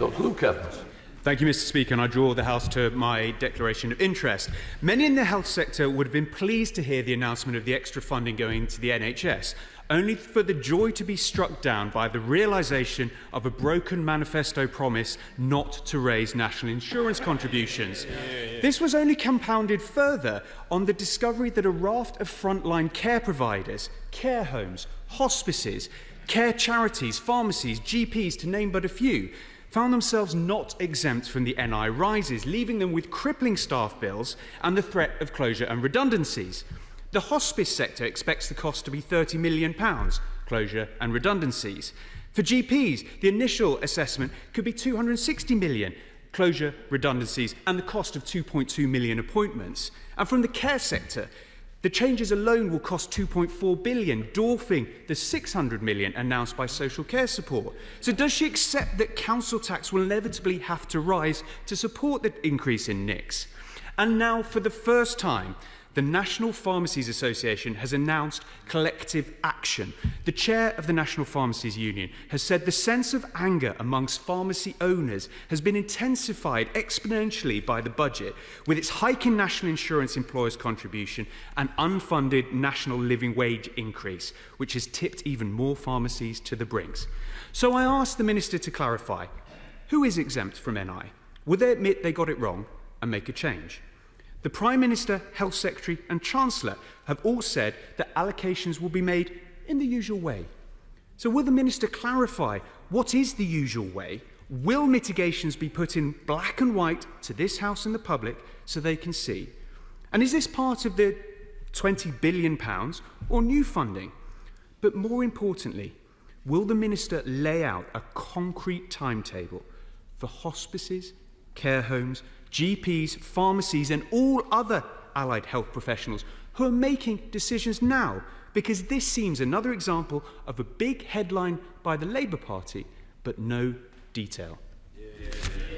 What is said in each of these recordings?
Dr. Luke Evans. Thank you, Mr. Speaker, and I draw the House to my declaration of interest. Many in the health sector would have been pleased to hear the announcement of the extra funding going to the NHS, only for the joy to be struck down by the realisation of a broken manifesto promise not to raise national insurance contributions. This was only compounded further on the discovery that a raft of frontline care providers, care homes, hospices, care charities, pharmacies, GPs, to name but a few, found themselves not exempt from the NI rises, leaving them with crippling staff bills and the threat of closure and redundancies. The hospice sector expects the cost to be £30 million, closure and redundancies. For GPs, the initial assessment could be £260 million, closure, redundancies, and the cost of 2.2 million appointments. And from the care sector, the changes alone will cost £2.4 billion, dwarfing the £600 million announced by social care support. So does she accept that council tax will inevitably have to rise to support the increase in NICs? And now, for the first time, the National Pharmacies Association has announced collective action. The chair of the National Pharmacies Union has said the sense of anger amongst pharmacy owners has been intensified exponentially by the budget, with its hike in national insurance employers' contribution and unfunded national living wage increase, which has tipped even more pharmacies to the brinks. So I asked the Minister to clarify, who is exempt from NI? Will they admit they got it wrong and make a change? The Prime Minister, Health Secretary and Chancellor have all said that allocations will be made in the usual way. So will the Minister clarify what is the usual way? Will mitigations be put in black and white to this House and the public so they can see? And is this part of the £20 billion or new funding? But more importantly, will the Minister lay out a concrete timetable for hospices, care homes, GPs, pharmacies and all other allied health professionals who are making decisions now? Because this seems another example of a big headline by the Labour Party, but no detail.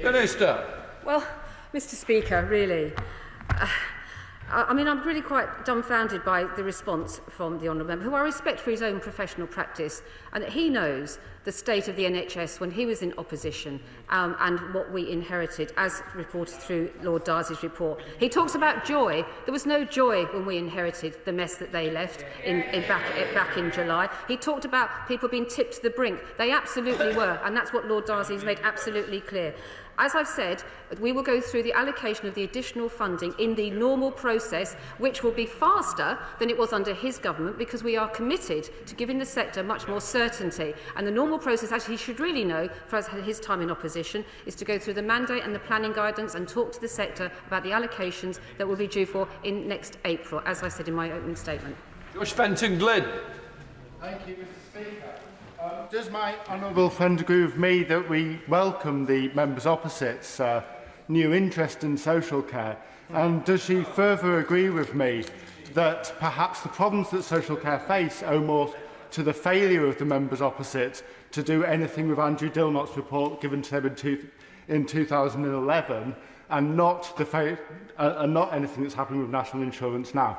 Minister. Well, Mr. Speaker, really, I'm really quite dumbfounded by the response from the Honourable Member, who I respect for his own professional practice, and that he knows the state of the NHS when he was in opposition and what we inherited, as reported through Lord Darcy's report. He talks about joy. There was no joy when we inherited the mess that they left back in July. He talked about people being tipped to the brink. They absolutely were, and that's what Lord Darcy has made absolutely clear. As I've said, we will go through the allocation of the additional funding in the normal process, which will be faster than it was under his government, because we are committed to giving the sector much more certainty. And the normal process, as he should really know for his time in opposition, is to go through the mandate and the planning guidance and talk to the sector about the allocations that will be due for in next April, as I said in my opening statement. Josh Fenton-Glynn. Thank you, Mr. Speaker. Does my honourable friend agree with me that we welcome the members opposite's new interest in social care? And does she further agree with me that perhaps the problems that social care face owe more to the failure of the members opposite to do anything with Andrew Dilnott's report given to them in 2011 and not anything that's happening with national insurance now?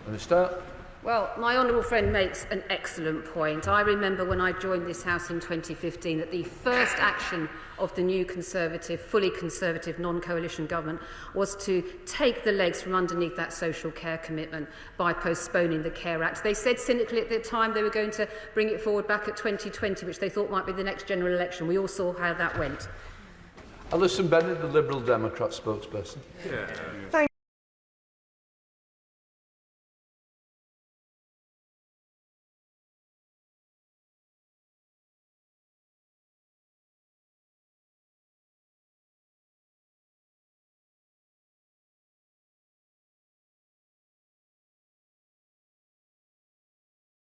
Minister. Well, my honourable friend makes an excellent point. I remember when I joined this House in 2015 that the first action of the new Conservative, fully Conservative non-coalition government was to take the legs from underneath that social care commitment by postponing the Care Act. They said cynically at the time they were going to bring it forward back at 2020, which they thought might be the next general election. We all saw how that went. Alison Bennett, the Liberal Democrat spokesperson. Thank